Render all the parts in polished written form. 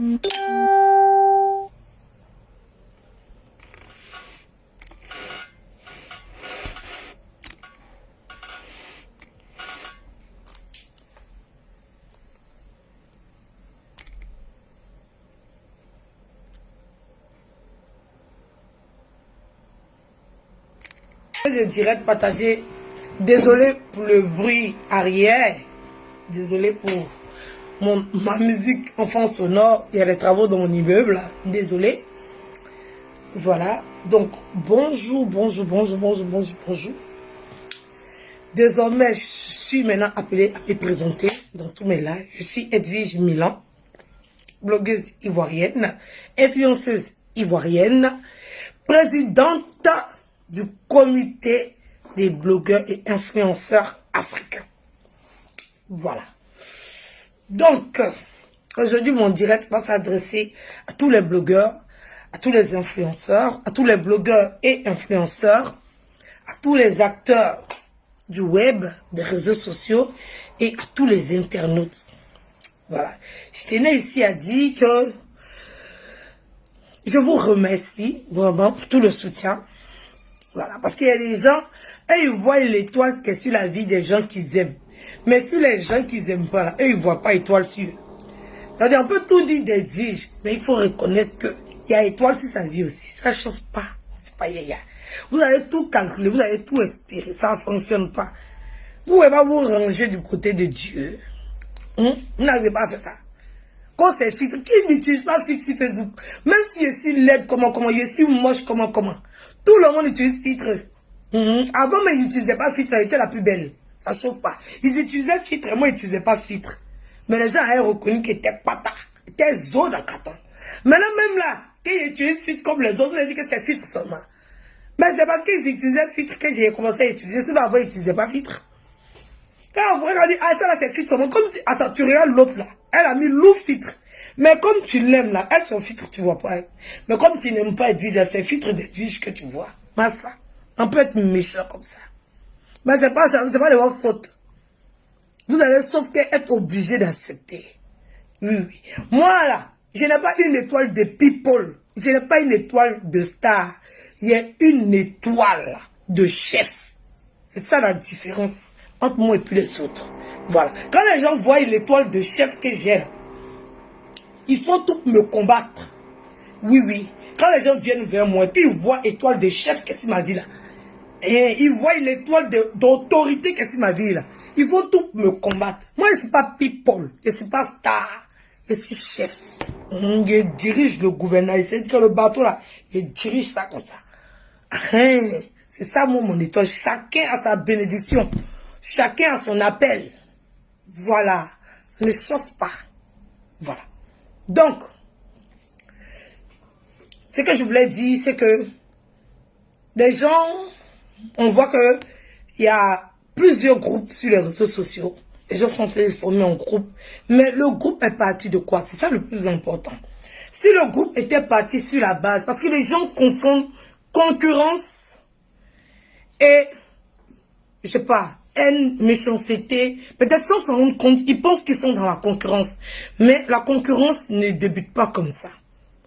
Le direct partagé. Désolé pour le bruit arrière. Désolé pour ma musique en fond sonore. Il y a des travaux dans mon immeuble. Désolé. Voilà. Donc, bonjour. Désormais, je suis maintenant appelée à me présenter dans tous mes lives. Je suis Edwige Milan, blogueuse ivoirienne, influenceuse ivoirienne, présidente du comité des blogueurs et influenceurs africains. Voilà. Donc, aujourd'hui, mon direct va s'adresser à tous les blogueurs, à tous les influenceurs, à tous les blogueurs et influenceurs, à tous les acteurs du web, des réseaux sociaux et à tous les internautes. Voilà. Je tenais ici à dire que je vous remercie vraiment pour tout le soutien. Voilà, parce qu'il y a des gens, eux, ils voient l'étoile qui est sur la vie des gens qu'ils aiment. Mais sur les gens qu'ils n'aiment pas, là, eux, ils ne voient pas étoile sur eux. C'est-à-dire, on peut tout dire des vies, mais il faut reconnaître qu'il y a étoile sur sa vie aussi. Ça ne chauffe pas. C'est pas yaya. Vous avez tout calculé, vous avez tout espéré. Ça ne fonctionne pas. Vous ne pouvez pas vous ranger du côté de Dieu. Vous n'avez pas fait ça. Quand c'est filtre, qui n'utilise pas filtre sur Facebook? Même si je suis laide, comment, je suis moche, comment. Tout le monde utilise filtre. Avant, mais ils n'utilisaient pas filtre, elle était la plus belle. Ça ne chauffe pas. Ils utilisaient filtre, moi, ils n'utilisaient pas filtre. Mais les gens avaient reconnu qu'ils étaient pata, étaient zo dans le carton. Maintenant, même là, qu'ils utilisent filtre comme les autres, ils disent que c'est filtre seulement. Mais c'est parce qu'ils utilisaient filtre que j'ai commencé à utiliser. Sinon, avant, ils n'utilisaient pas filtre. Quand on regarde, ah, ça là, c'est filtre seulement. Comme si, attends, tu regardes l'autre là. Elle a mis loup filtre. Mais comme tu l'aimes là, elle, son filtre, tu vois pas. Mais comme tu n'aimes pas Edwige, c'est filtre d'Edwige que tu vois. Mais ça, on peut être méchant comme ça. Mais c'est pas ça, c'est pas de votre faute. Vous allez sauf qu'être obligé d'accepter. Oui. Moi là, je n'ai pas une étoile de people. Je n'ai pas une étoile de star. Il y a une étoile de chef. C'est ça la différence entre moi et puis les autres. Voilà. Quand les gens voient l'étoile de chef que j'ai là, il faut tout me combattre. Oui. Quand les gens viennent vers moi, et puis ils voient l'étoile de chef, qu'est-ce qu'il m'a dit là? Et ils voient l'étoile d'autorité, qu'est-ce qu'il m'a dit là? Il faut tout me combattre. Moi, je ne suis pas people, je ne suis pas star, je suis chef. Je dirige le gouvernement. C'est que le bateau là, je dirige ça comme ça. C'est ça mon étoile. Chacun a sa bénédiction. Chacun a son appel. Voilà. Ne chauffe pas. Voilà. Donc, ce que je voulais dire, c'est que les gens, on voit que il y a plusieurs groupes sur les réseaux sociaux. Les gens sont formés en groupe. Mais le groupe est parti de quoi? C'est ça le plus important. Si le groupe était parti sur la base, parce que les gens confondent concurrence et, je sais pas, haine, méchanceté, peut-être sans s'en rendre compte, ils pensent qu'ils sont dans la concurrence. Mais la concurrence ne débute pas comme ça.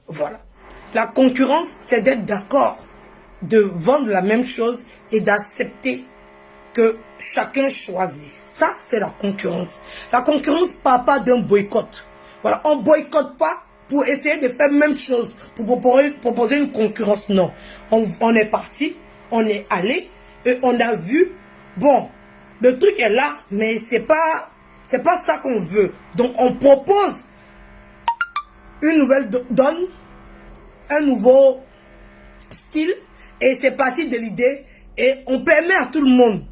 Voilà. La concurrence, c'est d'être d'accord, de vendre la même chose et d'accepter que chacun choisit. Ça, c'est la concurrence. La concurrence ne part pas d'un boycott. Voilà. On ne boycotte pas pour essayer de faire la même chose, pour proposer une concurrence. Non. On est parti, on est allé et on a vu, bon, le truc est là, mais c'est pas ça qu'on veut. Donc on propose une nouvelle donne, un nouveau style, et c'est parti de l'idée, et on permet à tout le monde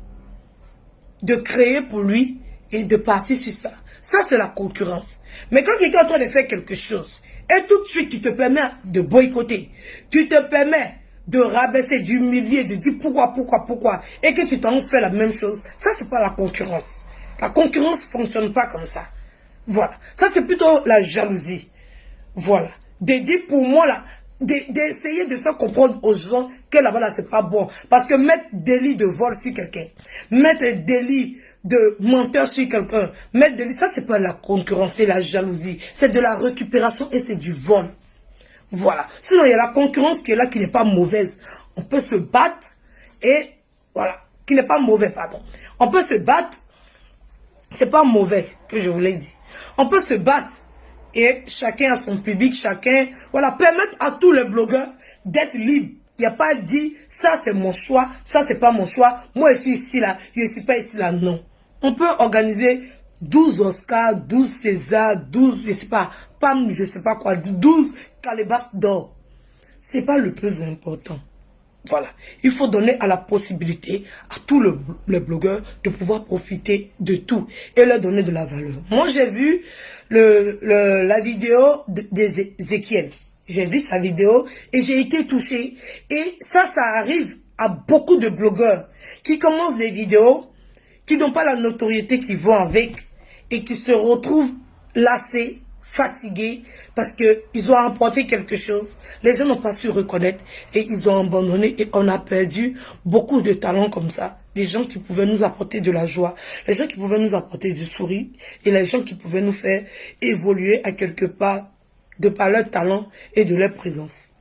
de créer pour lui et de partir sur ça. Ça, c'est la concurrence. Mais quand quelqu'un est en train de faire quelque chose, et tout de suite, tu te permets de boycotter, tu te permets de rabaisser, d'humilier, de dire pourquoi, et que tu t'en fais la même chose, ça, c'est pas la concurrence. La concurrence ne fonctionne pas comme ça. Voilà. Ça, c'est plutôt la jalousie. Voilà. De dire pour moi, là, d'essayer de faire comprendre aux gens que là-bas, là, c'est pas bon. Parce que mettre délit de vol sur quelqu'un, mettre délit de menteur sur quelqu'un, mettre délit, ça, c'est pas la concurrence, c'est la jalousie. C'est de la récupération et c'est du vol. Voilà. Sinon, il y a la concurrence qui est là, qui n'est pas mauvaise. On peut se battre et, voilà, qui n'est pas mauvais, pardon. On peut se battre, c'est pas mauvais, que je vous l'ai dit. On peut se battre et chacun a son public, chacun, voilà, permettre à tous les blogueurs d'être libres. Il n'y a pas dit, ça c'est mon choix, ça c'est pas mon choix, moi je suis ici là, je ne suis pas ici là, non. On peut organiser 12 Oscars, 12 César, 12, je sais pas, PAM, je sais pas quoi, 12 calebasses d'or. C'est pas le plus important. Voilà. Il faut donner à la possibilité à tous les blogueurs de pouvoir profiter de tout et leur donner de la valeur. Moi, j'ai vu la vidéo d'Ezekiel. J'ai vu sa vidéo et j'ai été touché. Et ça arrive à beaucoup de blogueurs qui commencent des vidéos, qui n'ont pas la notoriété qui vont avec et qui se retrouvent lassés, fatigués parce qu'ils ont apporté quelque chose. Les gens n'ont pas su reconnaître et ils ont abandonné et on a perdu beaucoup de talents comme ça. Des gens qui pouvaient nous apporter de la joie, les gens qui pouvaient nous apporter du sourire et les gens qui pouvaient nous faire évoluer à quelque part de par leur talent et de leur présence.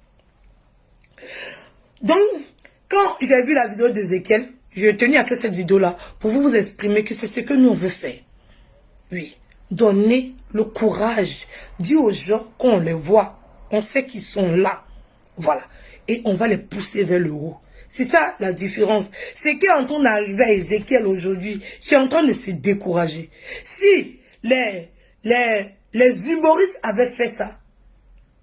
Donc, quand j'ai vu la vidéo d'Ezekiel, j'ai tenu à faire cette vidéo-là pour vous exprimer que c'est ce que nous on veut faire. Oui. Donner le courage, dire aux gens qu'on les voit, on sait qu'ils sont là, voilà, et on va les pousser vers le haut. C'est ça la différence. C'est quand on arrive à Ezekiel aujourd'hui, qui est en train de se décourager. Si les humoristes avaient fait ça,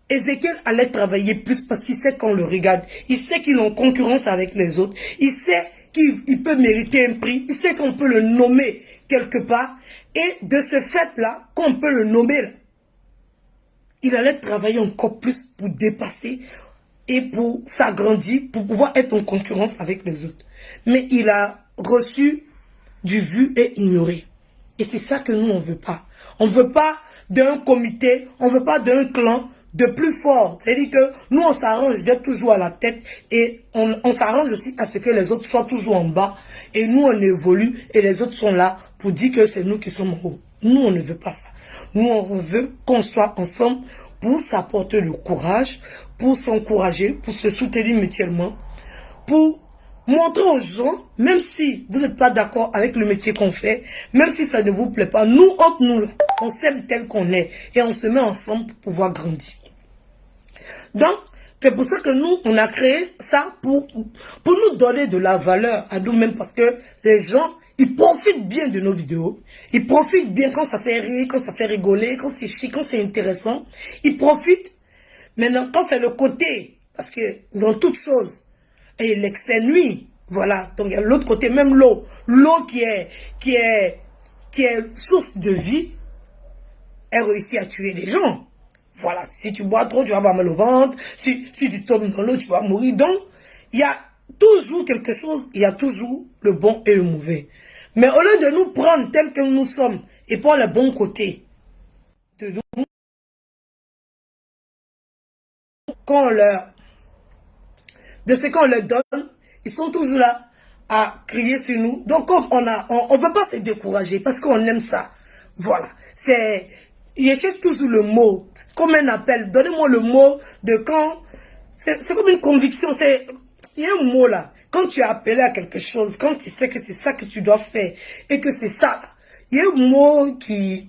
Ezekiel allait travailler plus parce qu'il sait qu'on le regarde, il sait qu'il est en concurrence avec les autres, il sait qu'il peut mériter un prix, il sait qu'on peut le nommer quelque part. Et de ce fait-là, qu'on peut le nommer, là, il allait travailler encore plus pour dépasser et pour s'agrandir, pour pouvoir être en concurrence avec les autres. Mais il a reçu du vu et ignoré. Et c'est ça que nous, on ne veut pas. On ne veut pas d'un comité, on ne veut pas d'un clan de plus fort. C'est-à-dire que nous, on s'arrange d'être toujours à la tête et on s'arrange aussi à ce que les autres soient toujours en bas. Et nous, on évolue et les autres sont là pour dire que c'est nous qui sommes en haut. Nous, on ne veut pas ça. Nous, on veut qu'on soit ensemble pour s'apporter le courage, pour s'encourager, pour se soutenir mutuellement, pour montrer aux gens, même si vous n'êtes pas d'accord avec le métier qu'on fait, même si ça ne vous plaît pas, nous, entre nous, là, on s'aime tel qu'on est et on se met ensemble pour pouvoir grandir. Donc, c'est pour ça que nous, on a créé ça pour nous donner de la valeur à nous-mêmes parce que les gens, ils profitent bien de nos vidéos. Ils profitent bien quand ça fait rire, quand ça fait rigoler, quand c'est chic, quand c'est intéressant. Ils profitent. Maintenant, quand c'est le côté, parce que dans toute chose, et l'excès nuit, voilà. Donc, il y a l'autre côté, même l'eau. L'eau qui est source de vie, elle réussit à tuer des gens. Voilà, si tu bois trop, tu vas avoir mal au ventre. Si tu tombes dans l'eau, tu vas mourir. Donc, il y a toujours quelque chose, il y a toujours le bon et le mauvais. Mais au lieu de nous prendre tel que nous sommes et prendre le bon côté de nous, de ce qu'on leur donne, ils sont toujours là à crier sur nous. Donc, comme on ne veut pas se décourager parce qu'on aime ça. Voilà, il cherche toujours le mot, comme un appel. Donnez-moi le mot de quand. C'est comme une conviction. Il y a un mot là. Quand tu es appelé à quelque chose, quand tu sais que c'est ça que tu dois faire et que c'est ça. Il y a un mot si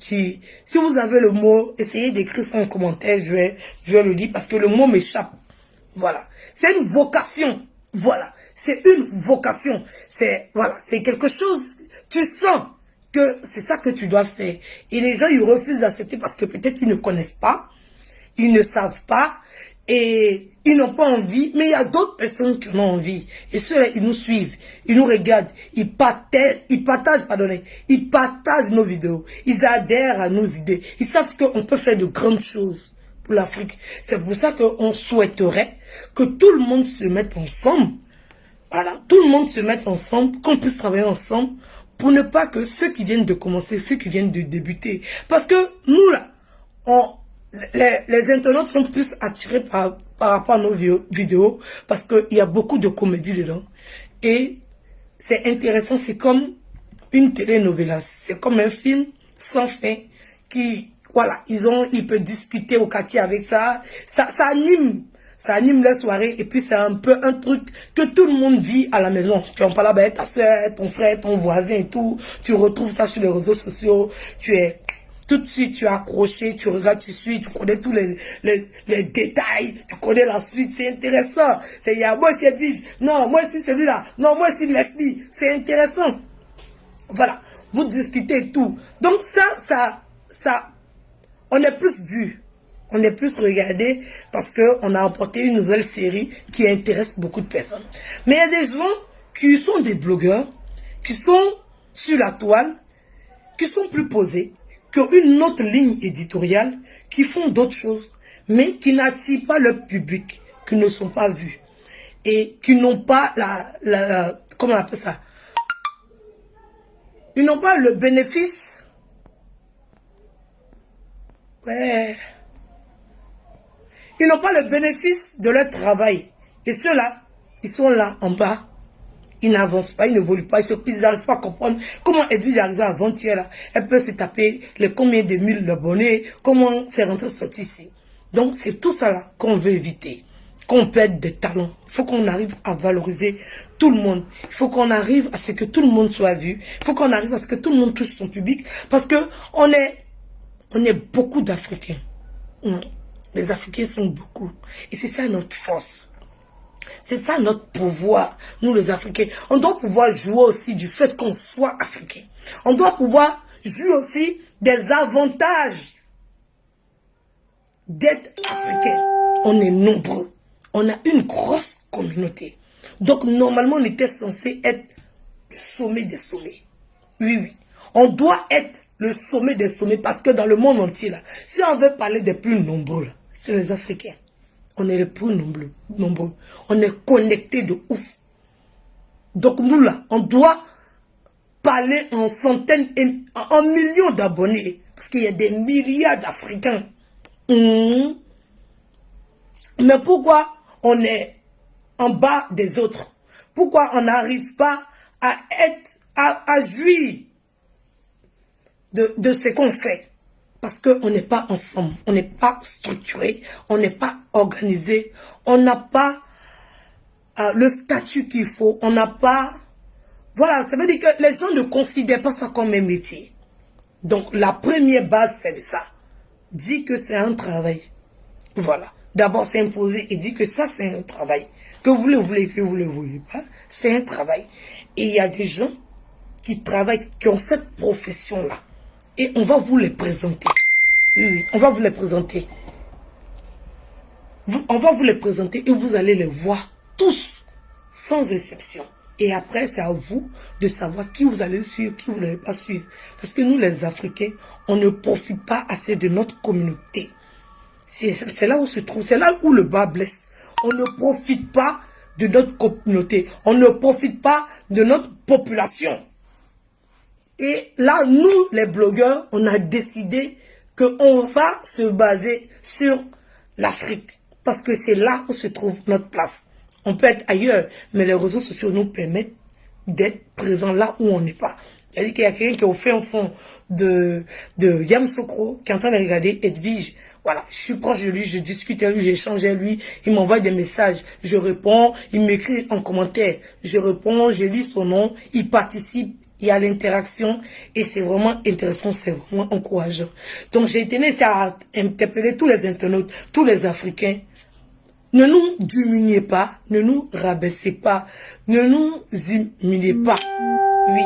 vous avez le mot, essayez d'écrire ça en commentaire. Je vais le dire parce que le mot m'échappe. Voilà. C'est une vocation. Voilà. C'est une vocation. Voilà. C'est quelque chose. Tu sens que c'est ça que tu dois faire. Et les gens, ils refusent d'accepter parce que peut-être ils ne connaissent pas, ils ne savent pas, et ils n'ont pas envie, mais il y a d'autres personnes qui ont envie. Et ceux-là, ils nous suivent, ils nous regardent, ils partagent nos vidéos, ils adhèrent à nos idées, ils savent qu'on peut faire de grandes choses pour l'Afrique. C'est pour ça qu'on souhaiterait que tout le monde se mette ensemble. Voilà, tout le monde se mette ensemble, qu'on puisse travailler ensemble, pour ne pas que ceux qui viennent de commencer, ceux qui viennent de débuter. Parce que nous, là, les internautes sont plus attirés par rapport à nos vidéos parce qu'il y a beaucoup de comédie dedans. Et c'est intéressant, c'est comme une telenovela, c'est comme un film sans fin qui, voilà, ils peuvent discuter au quartier avec ça, ça anime la soirée et puis c'est un peu un truc que tout le monde vit à la maison. Tu en parles avec ta soeur, ton frère, ton voisin et tout, tu retrouves ça sur les réseaux sociaux, tout de suite, tu es accroché, tu regardes, tu suis, tu connais tous les détails, tu connais la suite, c'est intéressant. Il y a moi c'est Edwige, non, moi c'est celui-là, non, moi c'est Leslie, c'est intéressant. Voilà, vous discutez et tout. Donc ça, on est plus vu, on est plus regardé parce qu'on a apporté une nouvelle série qui intéresse beaucoup de personnes. Mais il y a des gens qui sont des blogueurs, qui sont sur la toile, qui sont plus posés, qui ont une autre ligne éditoriale, qui font d'autres choses, mais qui n'attirent pas leur public, qui ne sont pas vus, et qui n'ont pas comment on appelle ça? Ils n'ont pas le bénéfice. Ouais. Ils n'ont pas le bénéfice de leur travail. Et ceux-là, ils sont là, en bas. Ils n'avancent pas, ils n'évoluent pas, ils n'arrivent pas à comprendre comment Edwige est arrivée avant-hier là. Elle peut se taper les combien de mille d'abonnés, comment c'est rentré sorti ici. Donc c'est tout ça là qu'on veut éviter, qu'on perde des talents. Il faut qu'on arrive à valoriser tout le monde. Il faut qu'on arrive à ce que tout le monde soit vu. Il faut qu'on arrive à ce que tout le monde touche son public. Parce que on est beaucoup d'Africains. Les Africains sont beaucoup. Et c'est ça notre force. C'est ça notre pouvoir, nous les Africains. On doit pouvoir jouer aussi du fait qu'on soit Africain. On doit pouvoir jouer aussi des avantages d'être Africain. On est nombreux. On a une grosse communauté. Donc normalement on était censé être le sommet des sommets. Oui, oui. On doit être le sommet des sommets parce que dans le monde entier, là, si on veut parler des plus nombreux, c'est les Africains. On est les plus nombreux. On est connectés de ouf. Donc nous là, on doit parler en centaines, en millions d'abonnés. Parce qu'il y a des milliards d'Africains. Mais pourquoi on est en bas des autres? Pourquoi on n'arrive pas à jouir de ce qu'on fait? Parce qu'on n'est pas ensemble, on n'est pas structuré, on n'est pas organisé, on n'a pas le statut qu'il faut, on n'a pas... Voilà, ça veut dire que les gens ne considèrent pas ça comme un métier. Donc la première base, c'est ça. Dis que c'est un travail. Voilà. D'abord, c'est imposé et dit que ça, c'est un travail. Que vous le voulez, que vous ne le voulez pas, c'est un travail. Et il y a des gens qui travaillent, qui ont cette profession-là. Et on va vous les présenter. Oui, oui, on va vous les présenter. On va vous les présenter et vous allez les voir tous, sans exception. Et après, c'est à vous de savoir qui vous allez suivre, qui vous n'allez pas suivre. Parce que nous, les Africains, on ne profite pas assez de notre communauté. C'est là où se trouve, c'est là où le bas blesse. On ne profite pas de notre communauté. On ne profite pas de notre population. Et là, nous, les blogueurs, on a décidé qu'on va se baser sur l'Afrique. Parce que c'est là où se trouve notre place. On peut être ailleurs, mais les réseaux sociaux nous permettent d'être présents là où on n'est pas. C'est-à-dire qu'il y a quelqu'un qui est au fond de Yamoussoukro, qui est en train de regarder Edwige. Voilà, je suis proche de lui, je discute avec lui, j'échange avec lui, il m'envoie des messages, je réponds, il m'écrit en commentaire, je réponds, je lis son nom, il participe. Il y a l'interaction et c'est vraiment intéressant, c'est vraiment encourageant. Donc j'ai tenu à interpeller tous les internautes, tous les Africains. Ne nous diminuez pas, ne nous rabaissez pas, ne nous humiliez pas. Oui,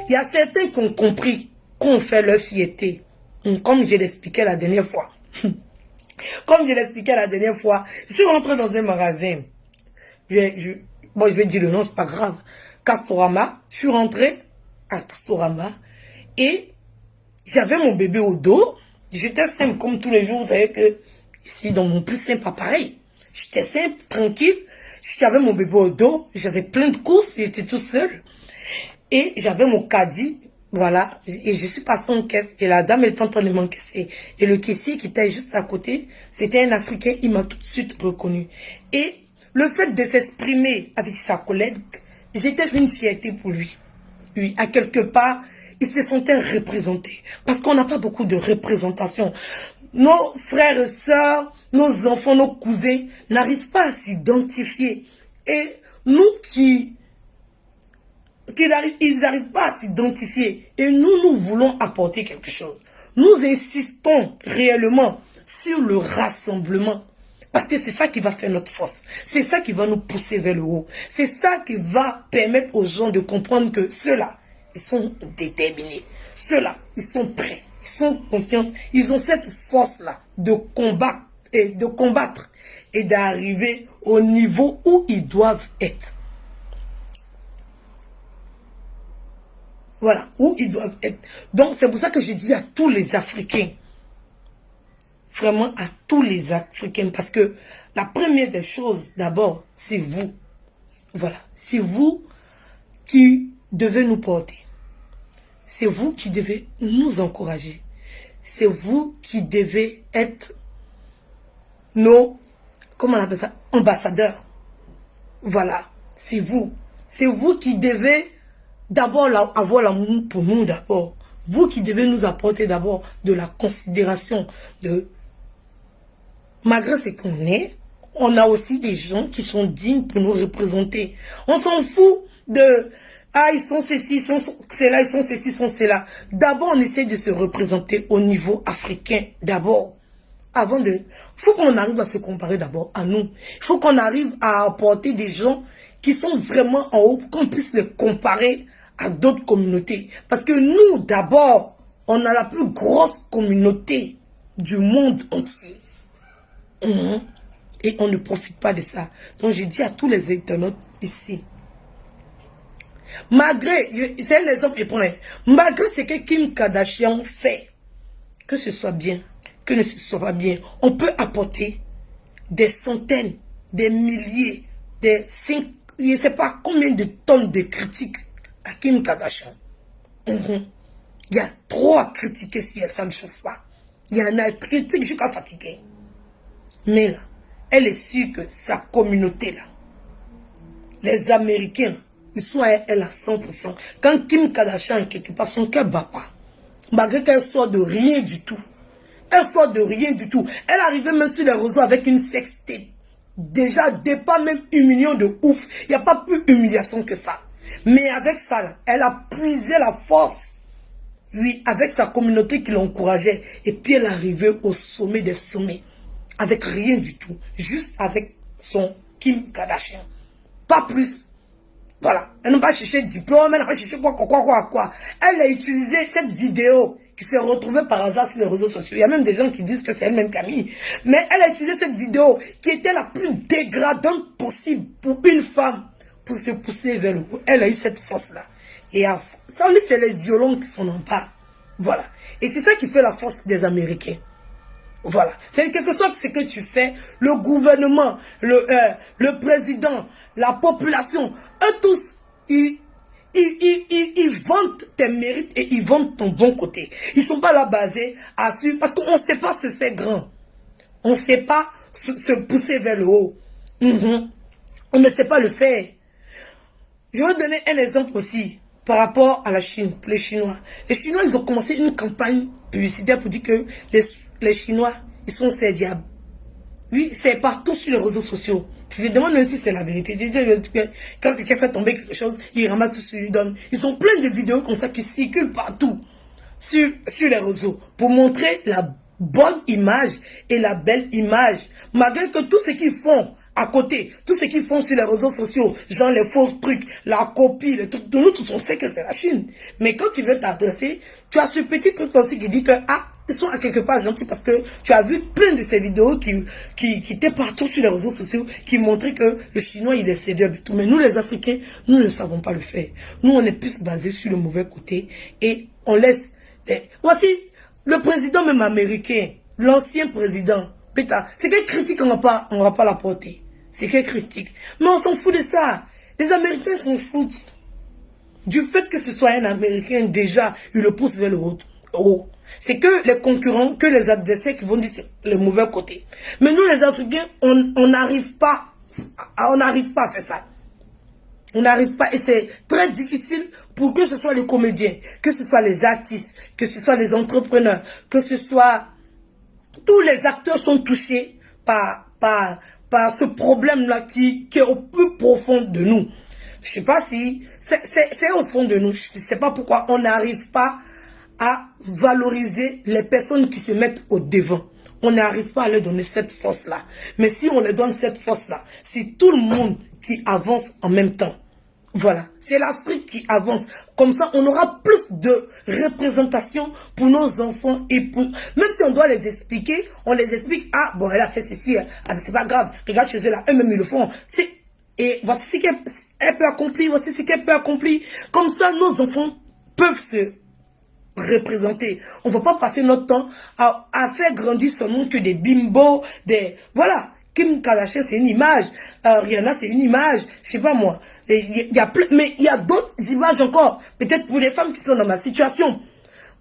il y a certains qui ont compris qu'on fait leur fierté. Comme je l'expliquais la dernière fois. Comme je l'expliquais la dernière fois, je suis rentré dans un magasin. Bon, je vais dire le nom, c'est pas grave. Castorama, je suis rentré à Castorama et j'avais mon bébé au dos. J'étais simple comme tous les jours. Vous savez que ici dans mon plus simple appareil, j'étais simple, tranquille. J'avais mon bébé au dos, j'avais plein de courses, il était tout seul. Et j'avais mon caddie Voilà, et je suis passée en caisse, et la dame était en train de m'encaisser. Et le caissier qui était juste à côté, c'était un Africain, il m'a tout de suite reconnu. Et le fait de s'exprimer avec sa collègue, j'étais une fierté pour lui. Oui, à quelque part, il se sentait représenté. Parce qu'on n'a pas beaucoup de représentation. Nos frères et sœurs, nos enfants, nos cousins n'arrivent pas à s'identifier. Et nous ils n'arrivent pas à s'identifier. Et nous voulons apporter quelque chose. Nous insistons réellement sur le rassemblement. Parce que c'est ça qui va faire notre force. C'est ça qui va nous pousser vers le haut. C'est ça qui va permettre aux gens de comprendre que ceux-là, ils sont déterminés. Ceux-là, ils sont prêts. Ils ont confiance. Ils ont cette force-là de combattre et d'arriver au niveau où ils doivent être. Voilà, où ils doivent être. Donc, c'est pour ça que je dis à tous les Africains, vraiment à tous les Africains, parce que la première des choses, d'abord, c'est vous. Voilà, c'est vous qui devez nous porter. C'est vous qui devez nous encourager. C'est vous qui devez être nos, comment on appelle ça, ambassadeurs. Voilà, c'est vous. C'est vous qui devez d'abord avoir l'amour pour nous d'abord. Vous qui devez nous apporter d'abord de la considération. Malgré ce qu'on est, on a aussi des gens qui sont dignes pour nous représenter. On s'en fout de... Ah, ils sont ceci, ils sont cela, ils sont ceci, ils sont cela. D'abord, on essaie de se représenter au niveau africain. D'abord. Avant de... Il faut qu'on arrive à se comparer d'abord à nous. Il faut qu'on arrive à apporter des gens qui sont vraiment en haut, qu'on puisse les comparer à d'autres communautés. Parce que nous, d'abord, on a la plus grosse communauté du monde entier. Et on ne profite pas de ça. Donc, je dis à tous les internautes ici, malgré, c'est un exemple que je prends, malgré ce que Kim Kardashian fait, que ce soit bien, que ne ce soit pas bien, on peut apporter des centaines, des milliers, des 5, je ne sais pas combien de tonnes de critiques à Kim Kardashian. Il y a trop à critiquer sur elle, ça ne chauffe pas. Il y en a critiques jusqu'à fatiguer. Mais là, elle est sûre que sa communauté là, les Américains, ils sont à elle à 100%. Quand Kim Kardashian est quelque part, son cœur ne bat pas. Malgré qu'elle sort de rien du tout. Elle sort de rien du tout. Elle arrivait même sur les réseaux avec une sextape. Déjà, dépasse même 1 million de ouf. Il n'y a pas plus humiliation que ça. Mais avec ça, là, elle a puisé la force. Oui, avec sa communauté qui l'encourageait. Et puis elle arrivait au sommet des sommets. Avec rien du tout. Juste avec son Kim Kardashian. Pas plus. Voilà. Elle n'a pas cherché de diplôme, elle n'a pas cherché quoi. Elle a utilisé cette vidéo qui s'est retrouvée par hasard sur les réseaux sociaux. Il y a même des gens qui disent que c'est elle-même qui a mis. Mais elle a utilisé cette vidéo qui était la plus dégradante possible pour une femme pour se pousser vers le haut. Elle a eu cette force-là. Et ça, c'est les violons qui s'en emparent. Voilà. Et c'est ça qui fait la force des Américains. Voilà. C'est quelque chose ce que tu fais, le gouvernement, le président, la population, eux tous, ils vantent tes mérites et ils vantent ton bon côté. Ils ne sont pas là basés à suivre, parce qu'on ne sait pas se faire grand. On ne sait pas se pousser vers le haut. On ne sait pas le faire. Je vais donner un exemple aussi par rapport à la Chine, les Chinois. Les Chinois, ils ont commencé une campagne publicitaire pour dire que les Chinois, ils sont ces diables. Oui, c'est partout sur les réseaux sociaux. Je me demande même si c'est la vérité. Quand quelqu'un fait tomber quelque chose, il ramasse tout ce qu'il lui donne. Ils ont plein de vidéos comme ça qui circulent partout sur les réseaux pour montrer la bonne image et la belle image. Malgré que tout ce qu'ils font à côté, tout ce qu'ils font sur les réseaux sociaux, genre les faux trucs, la copie, les trucs, nous tous on sait que c'est la Chine. Mais quand tu veux t'adresser, tu as ce petit truc aussi qui dit que ils sont à quelque part gentils parce que tu as vu plein de ces vidéos qui étaient partout sur les réseaux sociaux qui montraient que le Chinois il est séduit et tout. Mais nous les Africains, nous ne savons pas le faire. Nous on est plus basés sur le mauvais côté et on laisse... Voici le président même américain, l'ancien président, Peter, c'est quelle critique on va pas la porter. C'est quelle critique. Mais on s'en fout de ça. Les Américains s'en foutent. Du fait que ce soit un Américain, déjà, il le pousse vers le haut. C'est que les concurrents, que les adversaires qui vont dire le mauvais côté. Mais nous, les Africains, on n'arrive pas à faire ça. On n'arrive pas, et c'est très difficile pour que ce soit les comédiens, que ce soit les artistes, que ce soit les entrepreneurs, que ce soit... Tous les acteurs sont touchés par ce problème-là qui est au plus profond de nous. Je sais pas si... C'est au fond de nous. Je ne sais pas pourquoi on n'arrive pas à valoriser les personnes qui se mettent au devant. On n'arrive pas à leur donner cette force-là. Mais si on leur donne cette force-là, si tout le monde qui avance en même temps, voilà, c'est l'Afrique qui avance. Comme ça, on aura plus de représentation pour nos enfants et pour... Même si on doit les expliquer, on les explique. Ah, bon, elle a fait ceci, ah, c'est pas grave. Regarde chez eux là, eux-mêmes ils le font. Et voici ce qu'elle peut accomplir, voici ce qu'elle peut accomplir. Comme ça, nos enfants peuvent se représenter. On ne va pas passer notre temps à faire grandir seulement que des bimbos, des... Voilà. Kim Kardashian, c'est une image. Rihanna, c'est une image. Je sais pas moi. Il y a plein, mais il y a d'autres images encore. Peut-être pour les femmes qui sont dans ma situation.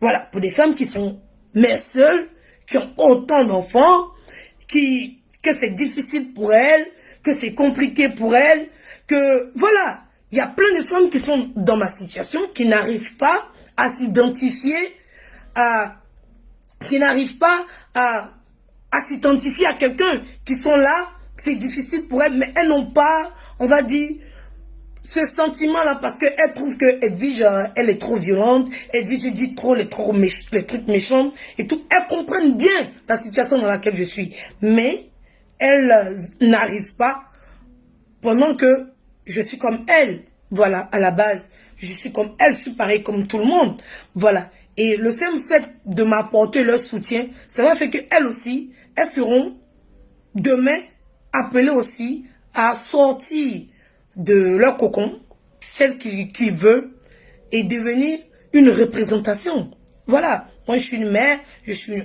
Voilà. Pour des femmes qui sont mères seules, qui ont autant d'enfants, que c'est difficile pour elles, que c'est compliqué pour elles, que, voilà. Il y a plein de femmes qui sont dans ma situation, qui n'arrivent pas à s'identifier, qui n'arrivent pas à s'identifier à quelqu'un, qui sont là, c'est difficile pour elles, mais elles n'ont pas, on va dire, ce sentiment-là, parce qu'elles trouvent que Edwige, elle est trop violente, Edwige, je dis trop les trucs méchants, et tout. Elles comprennent bien la situation dans laquelle je suis, mais elles n'arrivent pas, pendant que je suis comme elles, voilà, à la base, je suis comme elles, je suis pareil comme tout le monde, voilà. Et le simple fait de m'apporter leur soutien, ça va faire qu'elles aussi, elles seront demain appelées aussi à sortir de leur cocon, celle qui veut, et devenir une représentation. Voilà, moi je suis une mère, je suis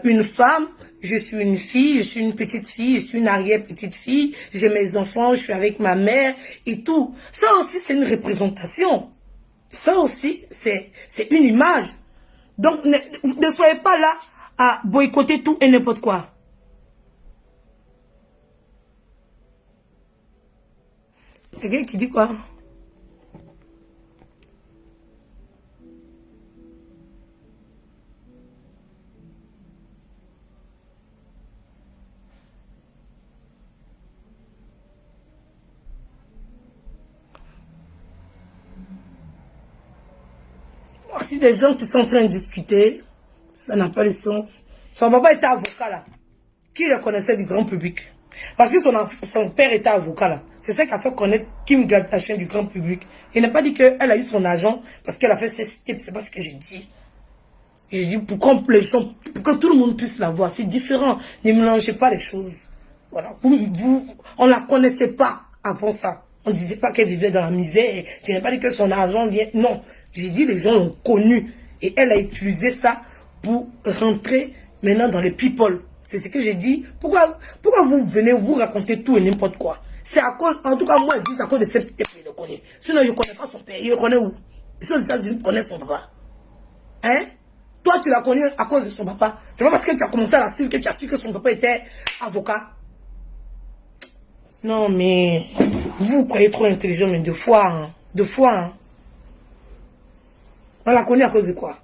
une femme, je suis une fille, je suis une petite fille, je suis une arrière-petite fille, j'ai mes enfants, je suis avec ma mère et tout. Ça aussi c'est une représentation. Ça aussi c'est une image. Donc ne soyez pas là à boycotter tout et n'importe quoi. Quelqu'un qui dit quoi? Si des gens qui sont en train de discuter, ça n'a pas de sens. Son papa était avocat là. Qui le connaissait du grand public? Parce que son père était avocat là. C'est ça qui a fait connaître Kim Kardashian du grand public. Il n'a pas dit qu'elle a eu son argent parce qu'elle a fait ses steps. C'est pas ce que j'ai dit. J'ai dit pour que tout le monde puisse la voir. C'est différent. Ne mélangez pas les choses. Voilà. On la connaissait pas avant ça. On ne disait pas qu'elle vivait dans la misère. Je n'ai pas dit que son argent vient. Non. J'ai dit les gens l'ont connue. Et elle a utilisé ça pour rentrer maintenant dans les people. C'est ce que j'ai dit. Pourquoi vous venez vous raconter tout et n'importe quoi? C'est à cause, en tout cas moi, je dis c'est à cause de cette type que je le connais. Sinon, je ne connais pas son père. Je le connais où? Ici aux États-Unis, je connais son papa. Hein? Toi, tu l'as connu à cause de son papa. C'est pas parce que tu as commencé à la suivre que tu as su que son papa était avocat. Non, mais vous croyez trop intelligent, mais deux fois, hein. Deux fois, hein. On la connaît à cause de quoi?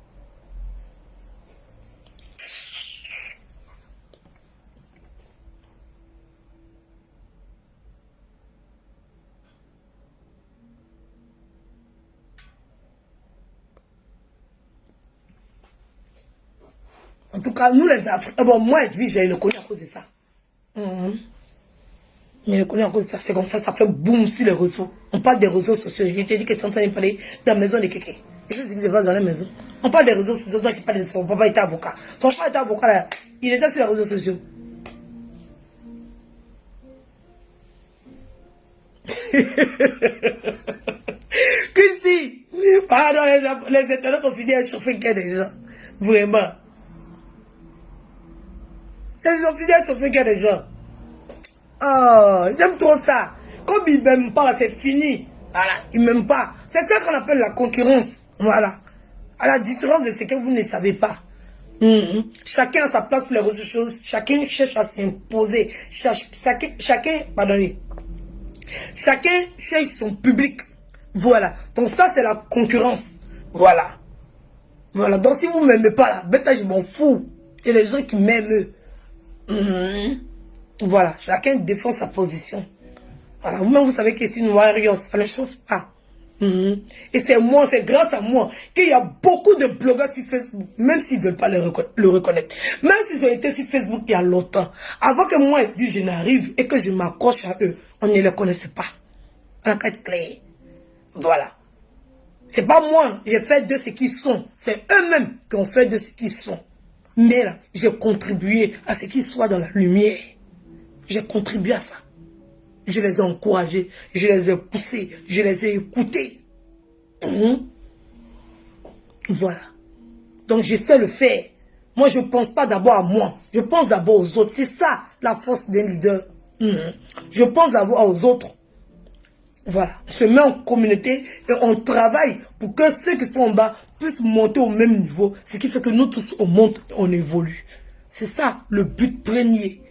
En tout cas, nous les Africains, bon, moi, Edwige, je le connais à cause de ça. Je le connais à cause de ça. C'est comme ça fait boum sur les réseaux. On parle des réseaux sociaux. Je t'ai dit que c'est en train de parler dans la maison de quelqu'un. Et je sais que c'est pas dans la maison. On parle des réseaux sociaux. Toi, tu parles de son papa était avocat. Son papa était avocat là. Il était sur les réseaux sociaux. Quincy, pardon, les internautes ont fini à chauffer le cœur des gens. Vraiment. Ils ont fini à chauffer le cœur des gens. Oh, j'aime trop ça. Comme ils m'aiment pas, c'est fini. Voilà, ils m'aiment pas. C'est ça qu'on appelle la concurrence. Voilà. À la différence de ce que vous ne savez pas. Chacun a sa place pour les réseaux sociaux. Chacun cherche à s'imposer. Pardonnez. Chacun cherche son public. Voilà. Donc ça, c'est la concurrence. Voilà. Voilà. Donc si vous ne m'aimez pas là, bêta, je m'en fous. Et les gens qui m'aiment, voilà. Chacun défend sa position. Voilà. Vous-même, vous savez que si nous voyons, ça ne chauffe pas. Et c'est moi, c'est grâce à moi qu'il y a beaucoup de blogueurs sur Facebook, même s'ils ne veulent pas le reconnaître. Même s'ils ont été sur Facebook il y a longtemps. Avant que moi, je n'arrive et que je m'accroche à eux, on ne les connaissait pas. On a qu'à être clair. Voilà. C'est pas moi, j'ai fait de ce qu'ils sont. C'est eux-mêmes qui ont fait de ce qu'ils sont. Mais là, j'ai contribué à ce qu'ils soient dans la lumière. J'ai contribué à ça. Je les ai encouragés, je les ai poussés, je les ai écoutés. Voilà. Donc je sais le faire. Moi, je ne pense pas d'abord à moi. Je pense d'abord aux autres. C'est ça la force d'un leader. Je pense d'abord aux autres. Voilà. On se met en communauté et on travaille pour que ceux qui sont en bas puissent monter au même niveau. Ce qui fait que nous tous, on monte, on évolue. C'est ça le but premier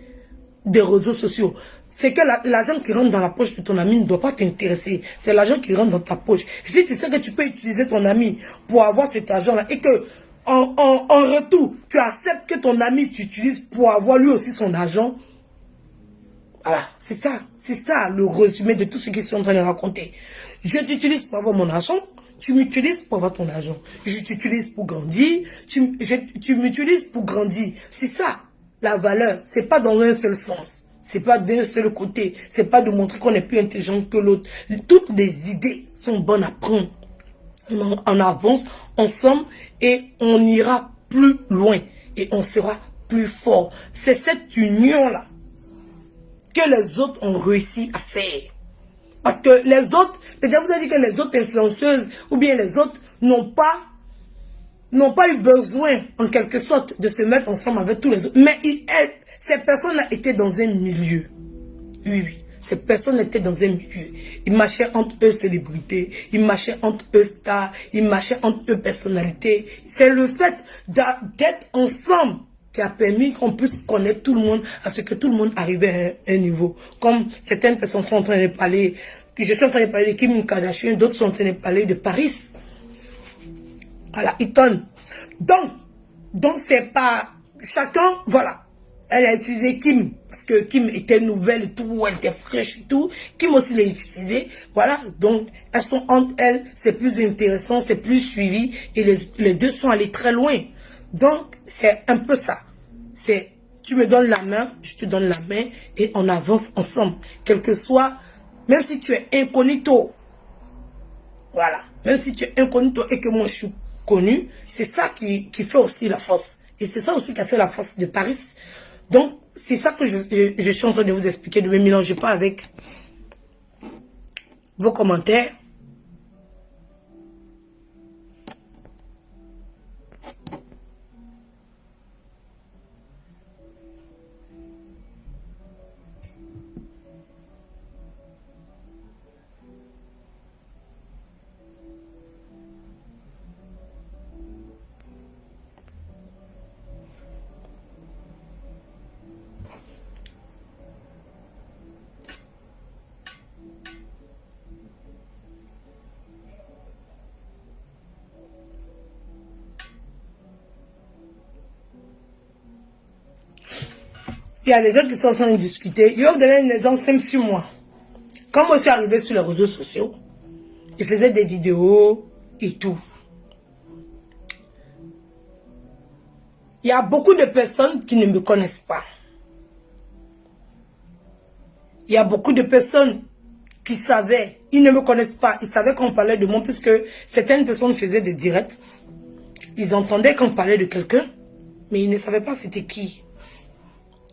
des réseaux sociaux. C'est que l'argent qui rentre dans la poche de ton ami ne doit pas t'intéresser. C'est l'argent qui rentre dans ta poche. Si tu sais que tu peux utiliser ton ami pour avoir cet argent-là et que en retour, tu acceptes que ton ami t'utilise pour avoir lui aussi son argent. Voilà, c'est ça le résumé de tout ce qu'ils sont en train de raconter. Je t'utilise pour avoir mon argent, tu m'utilises pour avoir ton argent. Je t'utilise pour grandir, tu m'utilises pour grandir. C'est ça, la valeur. C'est pas dans un seul sens. C'est pas d'un seul côté. C'est pas de montrer qu'on est plus intelligent que l'autre. Toutes les idées sont bonnes à prendre. On avance ensemble et on ira plus loin. Et on sera plus fort. C'est cette union-là que les autres ont réussi à faire. Parce que les autres, peut-être vous avez dit que les autres influenceuses ou bien les autres n'ont pas eu besoin, en quelque sorte, de se mettre ensemble avec tous les autres. Mais ces personnes-là étaient dans un milieu. Oui, oui. Ces personnes étaient dans un milieu. Ils marchaient entre eux célébrités, ils marchaient entre eux stars, ils marchaient entre eux personnalités. C'est le fait d'être ensemble qui a permis qu'on puisse connaître tout le monde, à ce que tout le monde arrivait à un niveau. Comme certaines personnes sont en train de parler, je suis en train de parler de Kim Kardashian, d'autres sont en train de parler de Paris. Voilà, Eton. Donc c'est pas chacun, voilà. Elle a utilisé Kim, parce que Kim était nouvelle et tout, elle était fraîche et tout. Kim aussi l'a utilisé, voilà. Donc, elles sont entre elles, c'est plus intéressant, c'est plus suivi, et les deux sont allés très loin. Donc, c'est un peu ça. C'est, tu me donnes la main, je te donne la main, et on avance ensemble. Quel que soit, même si tu es incognito, voilà. Même si tu es incognito et que moi je suis connu, c'est ça qui fait aussi la force. Et c'est ça aussi qui a fait la force de Paris. Donc, c'est ça que je suis en train de vous expliquer. Ne me mélangez pas avec vos commentaires. Il y a des gens qui sont en train de discuter. Je vais vous donner un exemple simple sur moi. Quand moi je suis arrivé sur les réseaux sociaux, je faisais des vidéos et tout. Il y a beaucoup de personnes qui ne me connaissent pas. Il y a beaucoup de personnes qui savaient, ils ne me connaissent pas, ils savaient qu'on parlait de moi puisque certaines personnes faisaient des directs. Ils entendaient qu'on parlait de quelqu'un, mais ils ne savaient pas c'était qui.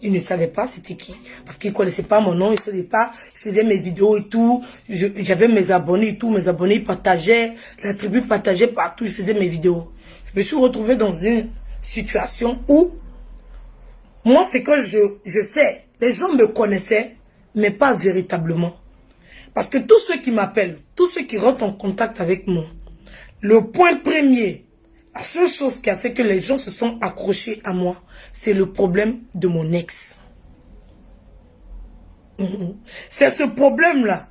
Ils ne savaient pas c'était qui. Parce qu'ils ne connaissaient pas mon nom, ils ne savaient pas. Je faisais mes vidéos et tout. J'avais mes abonnés et tout. Mes abonnés partageaient. La tribu partageait partout. Je faisais mes vidéos. Je me suis retrouvé dans une situation où, moi, c'est que je sais, les gens me connaissaient, mais pas véritablement. Parce que tous ceux qui m'appellent, tous ceux qui rentrent en contact avec moi, le point premier, la seule chose qui a fait que les gens se sont accrochés à moi, c'est le problème de mon ex. C'est ce problème-là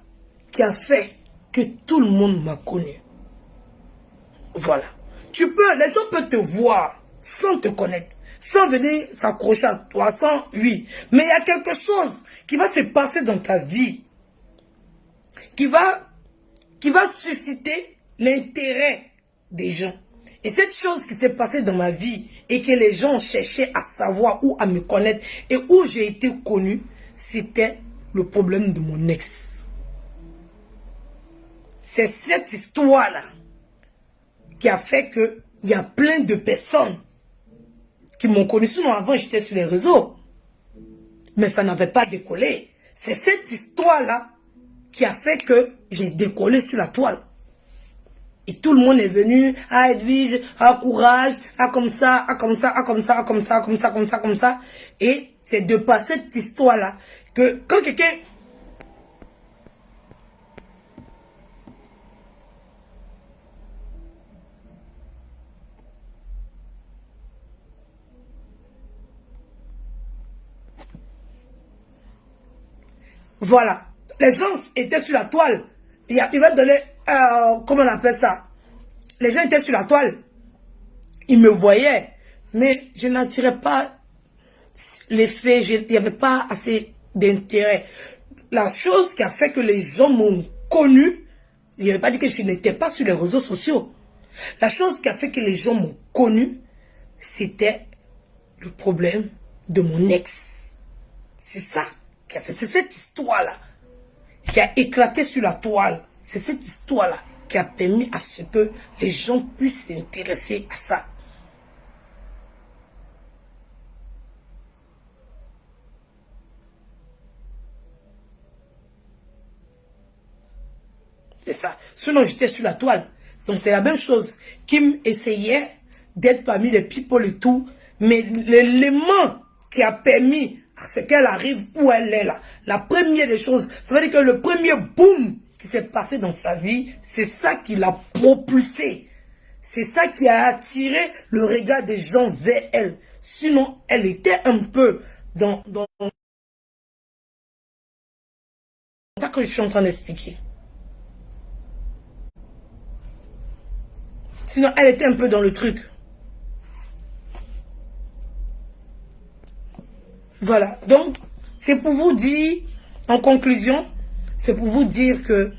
qui a fait que tout le monde m'a connu. Voilà. Les gens peuvent te voir sans te connaître, sans venir s'accrocher à toi, sans, oui. Mais il y a quelque chose qui va se passer dans ta vie, qui va susciter l'intérêt des gens. Et cette chose qui s'est passée dans ma vie et que les gens cherchaient à savoir ou à me connaître et où j'ai été connu, c'était le problème de mon ex. C'est cette histoire-là qui a fait que il y a plein de personnes qui m'ont connu. Sinon, avant, j'étais sur les réseaux. Mais ça n'avait pas décollé. C'est cette histoire-là qui a fait que j'ai décollé sur la toile. Et tout le monde est venu, ah Edwige, ah courage, ah comme ça, ah comme ça, ah comme ça, ah comme ça, comme ça, comme ça, comme ça. Et c'est de par cette histoire-là que quand quelqu'un... Voilà. Les gens étaient sur la toile. Il va donner, comment on appelle ça? Les gens étaient sur la toile. Ils me voyaient. Mais je n'attirais pas l'effet. Il n'y avait pas assez d'intérêt. La chose qui a fait que les gens m'ont connu, il n'y avait pas dit que je n'étais pas sur les réseaux sociaux. La chose qui a fait que les gens m'ont connu, c'était le problème de mon ex. C'est ça qui a fait. C'est cette histoire-là qui a éclaté sur la toile. C'est cette histoire-là qui a permis à ce que les gens puissent s'intéresser à ça. C'est ça. Sinon, j'étais sur la toile. Donc, c'est la même chose. Kim essayait d'être parmi les people et tout. Mais l'élément qui a permis à ce qu'elle arrive où elle est là, la première des choses, ça veut dire que le premier boom qui s'est passé dans sa vie, c'est ça qui l'a propulsé. C'est ça qui a attiré le regard des gens vers elle. Sinon, elle était un peu dans ça que je suis en train d'expliquer. Sinon, elle était un peu dans le truc. Voilà. Donc, c'est pour vous dire, en conclusion, c'est pour vous dire que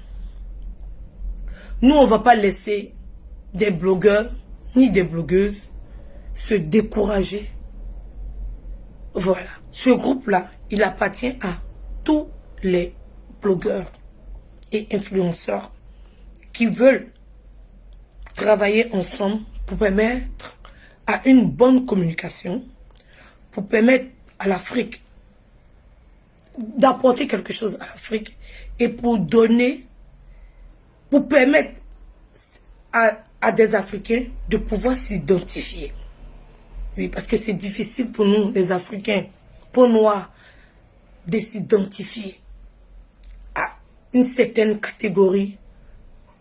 nous, on ne va pas laisser des blogueurs ni des blogueuses se décourager. Voilà. Ce groupe-là, il appartient à tous les blogueurs et influenceurs qui veulent travailler ensemble pour permettre à une bonne communication, pour permettre à l'Afrique d'apporter quelque chose à l'Afrique et pour donner, pour permettre à des Africains de pouvoir s'identifier. Oui, parce que c'est difficile pour nous, les Africains, peau noire, de s'identifier à une certaine catégorie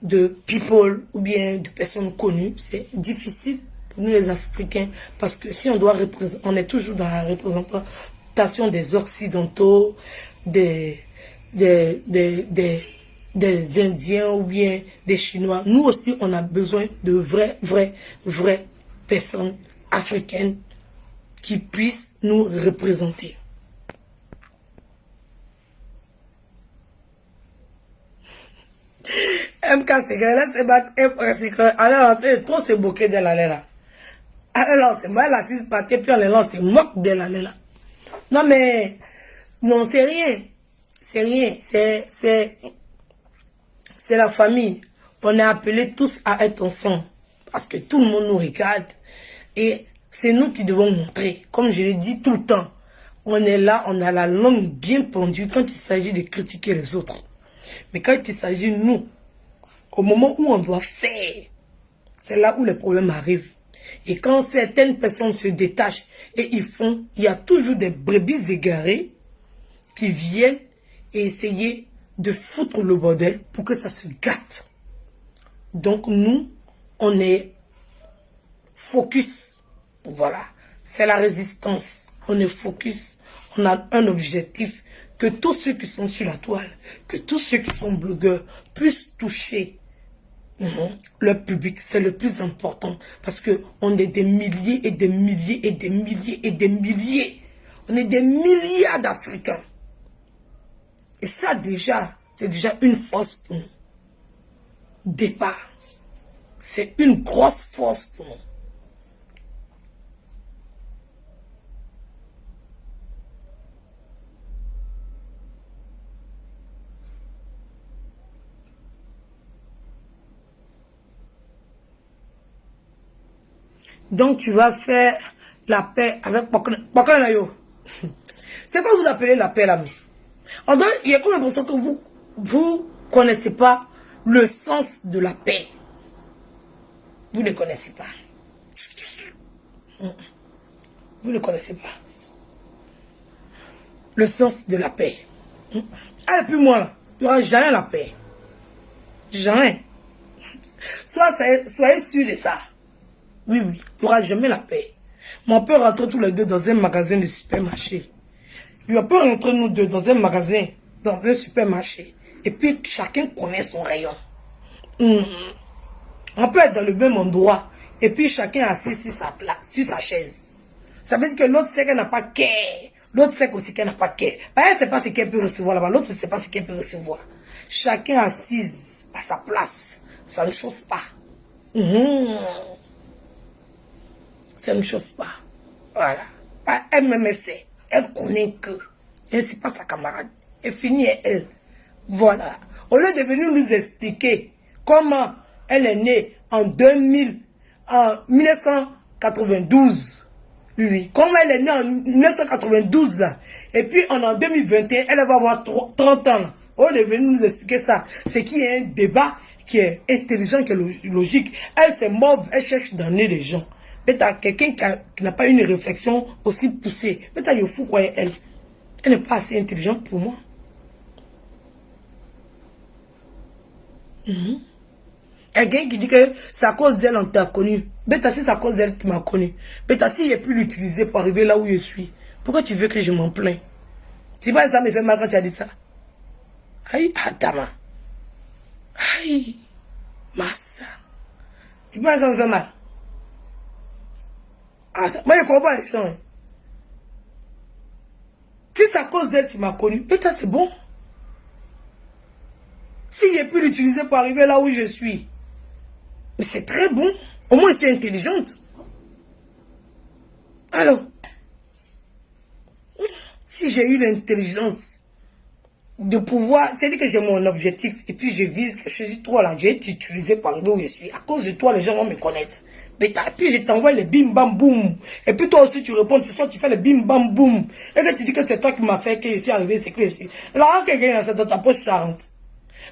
de people ou bien de personnes connues. C'est difficile pour nous les Africains parce que si on doit représenter, on est toujours dans la représentation des Occidentaux, des Indiens ou bien des Chinois. Nous aussi, on a besoin de vraies personnes africaines qui puissent nous représenter. MK c'est alors trop se moquer de la là. Alors c'est moi la 6 parties puis on les lance, c'est moque de la là. Non mais non c'est rien. C'est rien, c'est la famille. On est appelés tous à être ensemble parce que tout le monde nous regarde et c'est nous qui devons montrer. Comme je l'ai dit tout le temps, on est là, on a la langue bien pendue quand il s'agit de critiquer les autres. Mais quand il s'agit de nous, au moment où on doit faire, c'est là où les problèmes arrivent. Et quand certaines personnes se détachent et ils font, il y a toujours des brebis égarées qui viennent et essayer de foutre le bordel pour que ça se gâte. Donc nous, on est focus. Voilà, c'est la résistance. On est focus. On a un objectif, que tous ceux qui sont sur la toile, que tous ceux qui sont blogueurs puissent toucher leur public. C'est le plus important parce que on est des milliers et des milliers et des milliers et des milliers. On est des milliards d'Africains. Et ça déjà, c'est déjà une force pour nous. Départ. C'est une grosse force pour nous. Donc tu vas faire la paix avec Pokanayo. C'est quoi vous appelez la paix là? Il y a comme l'impression que vous connaissez pas le sens de la paix. Vous ne connaissez pas. Vous ne connaissez pas. Le sens de la paix. Ah, et puis moi, là, il n'y aura jamais la paix. Jamais. Soyez sûr de ça. Oui, oui, il n'y aura jamais la paix. Mais on peut rentrer tous les deux dans un magasin de supermarché. On peut rentrer nous deux dans un magasin, dans un supermarché. Et puis chacun connaît son rayon. On peut être dans le même endroit. Et puis chacun assis sur sa place, sur sa chaise. Ça veut dire que l'autre sait qu'elle n'a pas qu'elle. L'autre sait aussi qu'elle n'a pas qu'elle. Elle ne sait pas ce qu'elle peut recevoir là-bas. L'autre ne sait pas ce qu'elle peut recevoir. Chacun assis à sa place. Ça ne chauffe pas. Ça ne chauffe pas. Voilà. Elle-même sait. Elle connaît que. Elle n'est pas sa camarade. Elle finit elle. Voilà. Au lieu de venir nous expliquer comment elle est née en 1992. Oui. Comment elle est née en 1992 là. Et puis en 2021, elle va avoir 30 ans là. Au lieu de venir nous expliquer ça. C'est qu'il y a un débat qui est intelligent, qui est logique. Elle c'est mauve, elle cherche d'amener les gens. Peut-être quelqu'un qui n'a pas une réflexion aussi poussée. Peut-être il faut quoi elle. Elle n'est pas assez intelligente pour moi. Il y a quelqu'un qui dit que c'est à cause d'elle on t'a connu. Bêta, si c'est à cause d'elle qui m'a connu. Bêta, si j'ai pu l'utiliser pour arriver là où je suis. Pourquoi tu veux que je m'en plains? C'est pas ça me fait mal quand tu as dit ça. Aïe, Adama. Aïe, Massa. Tu penses que ça me fait mal? Moi, je ne comprends pas les choses. Si c'est à cause d'elle qui m'a connu, peut-être c'est bon. Si j'ai pu l'utiliser pour arriver là où je suis, mais c'est très bon. Au moins, je suis intelligente. Alors, si j'ai eu l'intelligence de pouvoir, c'est-à-dire que j'ai mon objectif et puis je vise que je dis, toi là, j'ai été utilisé pour arriver où je suis. À cause de toi, les gens vont me connaître. Et puis je t'envoie les bim bam boum. Et puis toi aussi tu réponds, ce soir tu fais le bim bam boum. Et que tu dis que c'est toi qui m'as fait que je suis arrivé, c'est que je suis. L'argent que j'ai dans ta poche, ça rentre.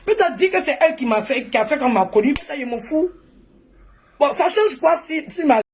Peut-être dit que c'est elle qui m'a fait, qui a fait qu'on m'a connu, peut-être je m'en fous. Bon, ça change quoi si ma